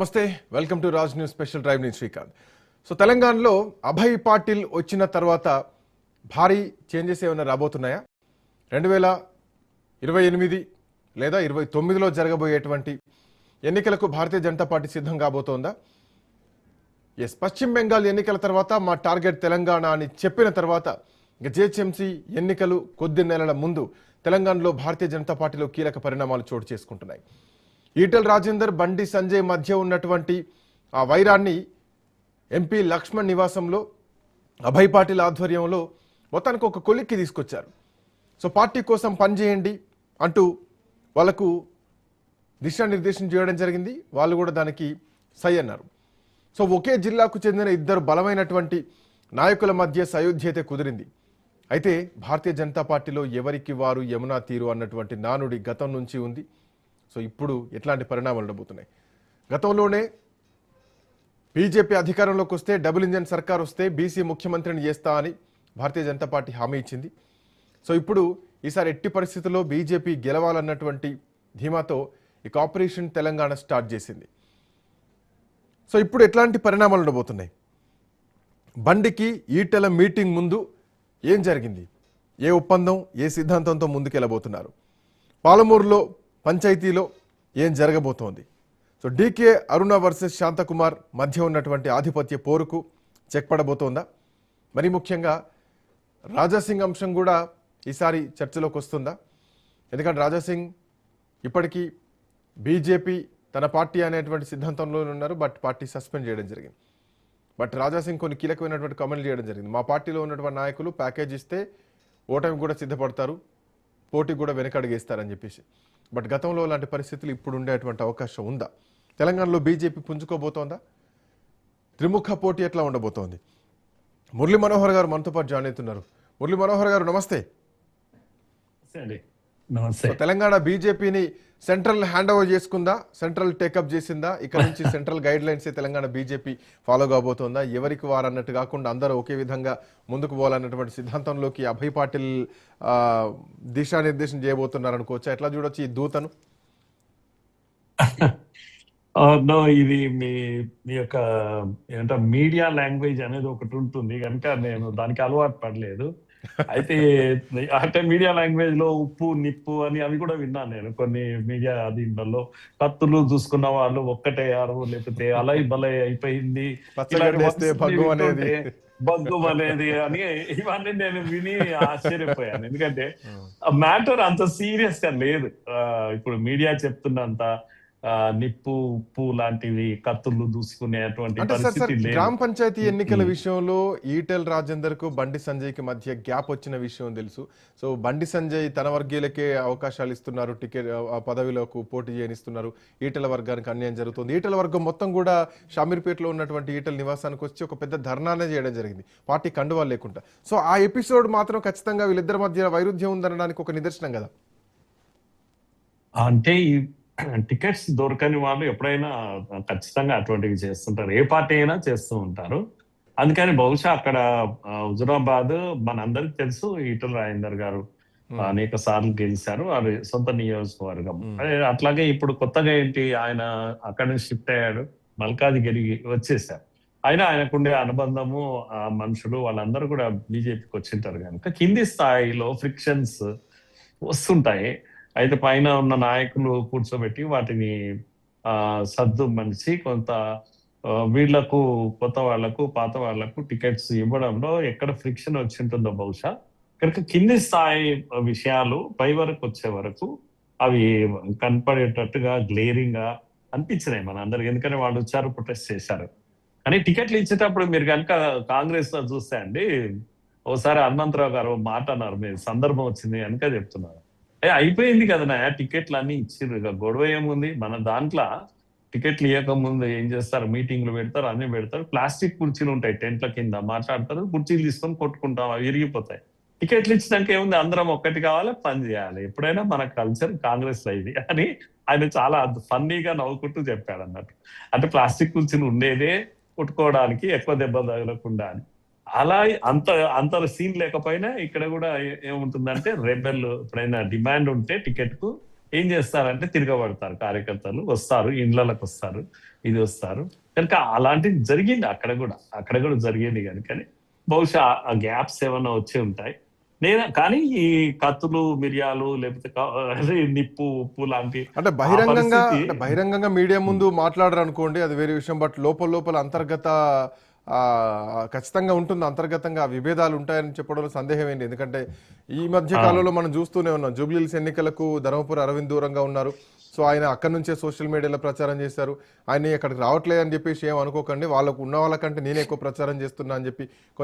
నమస్తే, welcome to Raj news special drive. నేను Srikanth. So తెలంగాణలో అభయ్ పాటిల్ వచ్చిన తర్వాత భారీ చేంజెస్ ఏమైనా రాబోతున్నాయా? 2028 లేదా 29లో జరగబోయేటువంటి ఎన్నికలకు భారతీయ జనతా పార్టీ సిద్ధం కాబోతోందా? ఎస్, పశ్చిమ బెంగాల్ ఎన్నికల తర్వాత మా టార్గెట్ తెలంగాణ అని చెప్పిన తర్వాత జిహెచ్ఎంసీ ఎన్నికలు కొద్ది నెలల ముందు తెలంగాణలో భారతీయ జనతా పార్టీలో కీలక పరిణామాలు చోటు చేసుకుంటున్నాయి. ఈటెల రాజేందర్, బండి సంజయ్ మధ్య ఉన్నటువంటి ఆ వైరాన్ని ఎంపీ లక్ష్మణ్ నివాసంలో అభయ్ పాటిల్ ఆధ్వర్యంలో మొత్తానికి ఒక కొలిక్కి తీసుకొచ్చారు. సో పార్టీ కోసం పనిచేయండి అంటూ వాళ్లకు దిశానిర్దేశం చేయడం జరిగింది. వాళ్ళు కూడా దానికి సై అన్నారు. సో ఒకే జిల్లాకు చెందిన ఇద్దరు బలమైనటువంటి నాయకుల మధ్య సయోధ్యత కుదిరింది. అయితే భారతీయ జనతా పార్టీలో ఎవరికి వారు యమునా తీరు అన్నటువంటి నానుడి గతం నుంచి ఉంది. సో ఇప్పుడు ఎట్లాంటి పరిణామాలు ఉండబోతున్నాయి? గతంలోనే బీజేపీ అధికారంలోకి వస్తే, డబుల్ ఇంజన్ సర్కార్ వస్తే బీసీ ముఖ్యమంత్రిని చేస్తా అని భారతీయ జనతా పార్టీ హామీ ఇచ్చింది. సో ఇప్పుడు ఈసారి ఎట్టి పరిస్థితుల్లో బీజేపీ గెలవాలన్నటువంటి ధీమాతో ఈ ఆపరేషన్ తెలంగాణ స్టార్ట్ చేసింది. సో ఇప్పుడు ఎట్లాంటి పరిణామాలు ఉండబోతున్నాయి? బండికి ఈటెల మీటింగ్ ముందు ఏం జరిగింది? ఏ ఒప్పందం, ఏ సిద్ధాంతంతో ముందుకెళ్ళబోతున్నారు? పాలమూరులో పంచాయతీలో ఏం జరగబోతోంది? సో డీకే అరుణ వర్సెస్ శాంతకుమార్ మధ్య ఉన్నటువంటి ఆధిపత్య పోరుకు చెక్ పడబోతోందా? మరి ముఖ్యంగా రాజాసింగ్ అంశం కూడా ఈసారి చర్చలోకి వస్తుందా? ఎందుకంటే రాజాసింగ్ ఇప్పటికీ బీజేపీ తన పార్టీ అనేటువంటి సిద్ధాంతంలో ఉన్నారు, బట్ పార్టీ సస్పెండ్ చేయడం జరిగింది. బట్ రాజాసింగ్ కొన్ని కీలకమైనటువంటి కామెంట్లు చేయడం జరిగింది. మా పార్టీలో ఉన్నటువంటి నాయకులు ప్యాకేజ్ ఇస్తే ఓటమి కూడా సిద్ధపడతారు, పోటీ కూడా వెనకడుగేస్తారని చెప్పేసి. బట్ గతంలో లాంటి పరిస్థితులు ఇప్పుడు ఉండేటువంటి అవకాశం ఉందా? తెలంగాణలో బీజేపీ పుంజుకోబోతోందా? త్రిముఖ పోటీ ఎట్లా ఉండబోతోంది? మురళీ మనోహర్ గారు మనతో పాటు జాయిన్ అవుతున్నారు. మురళీ మనోహర్ గారు నమస్తే. తెలంగాణ బీజేపీని సెంట్రల్ హ్యాండ్ ఓవర్ చేసుకుందా? సెంట్రల్ టేకప్ చేసిందా? ఇక్కడ నుంచి central guidelines Telangana BJP follow కాబోతోందా? ఎవరికి వారు అన్నట్టు కాకుండా అందరూ ఒకే విధంగా ముందుకు పోవాలన్నటువంటి సిద్ధాంతంలోకి అభయ్ పాటిల్ దిశానిర్దేశం చేయబోతున్నారు అనుకోవచ్చా? ఎట్లా చూడొచ్చు ఈ దూతను? ఇది మీ యొక్క ఏంటంటే మీడియా లాంగ్వేజ్ అనేది ఒకటి ఉంటుంది కనుక నేను దానికి అలవాటు పడలేదు. అయితే అంటే మీడియా లాంగ్వేజ్ లో ఉప్పు నిప్పు అని అవి కూడా విన్నాను నేను కొన్ని మీడియా దీంట్లో. కత్తులు చూసుకున్న వాళ్ళు ఒక్కటయ్యారు, లేకపోతే అలై బలై అయిపోయింది, బగ్గు అనేది అని ఇవన్నీ నేను విని ఆశ్చర్యపోయాను. ఎందుకంటే మ్యాటర్ అంత సీరియస్ గా లేదు. ఇప్పుడు మీడియా చెప్తున్నంత నిప్పు ఉప్పు లాంటివి కత్తులు దూసుకునేటువంటి పరిస్థితి లేదు. గ్రామ పంచాయతీ ఎన్నికల విషయంలో ఈటెల రాజేందర్ కు బండి సంజయ్ కి మధ్య గ్యాప్ వచ్చిన విషయం తెలుసు. సో బండి సంజయ్ తన వర్గీయులకే అవకాశాలు ఇస్తున్నారు, టికెట్ పదవిలోకి పోటీ చేయనిస్తున్నారు. ఈటెల వర్గానికి అన్యాయం జరుగుతుంది. ఈటెల వర్గం మొత్తం కూడా షామీర్పేటలో ఉన్నటువంటి ఈటెల నివాసానికి వచ్చి ఒక పెద్ద ధర్నానే చేయడం జరిగింది, పార్టీ కండువాలు లేకుండా. సో ఆ ఎపిసోడ్ మాత్రం ఖచ్చితంగా వీళ్ళిద్దరి మధ్య వైరుధ్యం ఉందనడానికి ఒక నిదర్శనం కదా. అంటే టికెట్స్ దొరకని వాళ్ళు ఎప్పుడైనా ఖచ్చితంగా అటువంటివి చేస్తుంటారు, ఏ పార్టీ అయినా చేస్తూ ఉంటారు. అందుకని బహుశా అక్కడ హుజురాబాద్ మనందరికి తెలుసు, ఈటెల రాజేందర్ గారు అనేక సార్లు గెలిచారు, అది సొంత నియోజకవర్గం. అట్లాగే ఇప్పుడు కొత్తగా ఏంటి, ఆయన అక్కడి నుంచి షిఫ్ట్ అయ్యాడు, మల్కాజిగిరి వచ్చేసారు. అయినా ఆయనకుండే అనుబంధము, ఆ మనుషులు వాళ్ళందరూ కూడా బీజేపీకి వచ్చింటారు కనుక కింది స్థాయిలో ఫ్రిక్షన్స్ వస్తుంటాయి. అయితే పైన ఉన్న నాయకులు కూర్చోబెట్టి వాటిని సర్దు మనిషి కొంత వీళ్లకు కొత్త వాళ్లకు పాత వాళ్లకు టికెట్స్ ఇవ్వడంలో ఎక్కడ ఫ్రిక్షన్ వచ్చి ఉంటుందో బహుశా. కనుక కింది స్థాయి విషయాలు పై వరకు వచ్చే వరకు అవి కనపడేటట్టుగా గ్లేరింగ్ గా అనిపించినాయి మన అందరికి. ఎందుకంటే వాళ్ళు వచ్చారు, ప్రొటెస్ట్ చేశారు. కానీ టికెట్లు ఇచ్చేటప్పుడు మీరు కనుక కాంగ్రెస్ లో చూస్తే అండి, ఓసారి హనుమంతరావు గారు మాట అన్నారు, మీరు సందర్భం వచ్చింది కనుక చెప్తున్నారు. అయిపోయింది కదా టికెట్లు అన్ని ఇచ్చిర్రు, ఇక గొడవ ఏముంది? మన దాంట్లో టికెట్లు ఇవ్వకముందు ఏం చేస్తారు, మీటింగ్లు పెడతారు, అన్ని పెడతారు, ప్లాస్టిక్ కుర్చీలు ఉంటాయి టెంట్ల కింద, మాట్లాడతారు, కుర్చీలు తీసుకొని కొట్టుకుంటాం, అవి విరిగిపోతాయి. టికెట్లు ఇచ్చినాక ఏముంది, అందరం ఒక్కటి కావాలి, పని చేయాలి. ఎప్పుడైనా మన కల్చర్ కాంగ్రెస్ లో ఇది అని ఆయన చాలా ఫన్నీగా నవ్వుకుంటూ చెప్పాడు అన్నట్టు. అంటే ప్లాస్టిక్ కుర్చీలు ఉండేదే కొట్టుకోవడానికి, ఎక్కువ దెబ్బ తగలకుండా అని. అలా అంత సీన్ లేకపోయినా ఇక్కడ కూడా ఏముంటుందంటే రెబెల్ ఎప్పుడైనా డిమాండ్ ఉంటే టికెట్ కు ఏం చేస్తారంటే తిరగబడతారు, కార్యకర్తలు వస్తారు, ఇండ్లకి వస్తారు, ఇది వస్తారు కనుక అలాంటిది జరిగింది అక్కడ కూడా జరిగింది కనుకని బహుశా ఆ గ్యాప్స్ ఏమైనా వచ్చి ఉంటాయి. నేను కానీ ఈ కత్తులు మిరియాలు లేకపోతే అదే నిప్పు ఉప్పు లాంటి అంటే ఆ పరిస్థితి బహిరంగంగా మీడియా ముందు మాట్లాడరు అనుకోండి, అది వేరే విషయం. బట్ లోపల అంతర్గత ఆ, ఖచ్చితంగా ఉంటుంది, అంతర్గతంగా విభేదాలు ఉంటాయని చెప్పడంలో సందేహం ఏంటి. ఎందుకంటే ఈ మధ్య ఆ, కాలంలో మనం చూస్తూనే ఉన్నాం, జూబ్లీహిల్స్ ఎన్నికలకు ధర్మపురి అరవింద్ దూరంగా ఉన్నారు. సో ఆయన అక్కడి నుంచే సోషల్ మీడియాలో ప్రచారం చేశారు. ఆయన ఇక్కడికి రావట్లేదని చెప్పేసి ఏం అనుకోకండి, వాళ్ళకు ఉన్న వాళ్ళకంటే నేనే ఎక్కువ ప్రచారం చేస్తున్నా అని చెప్పి కొన్ని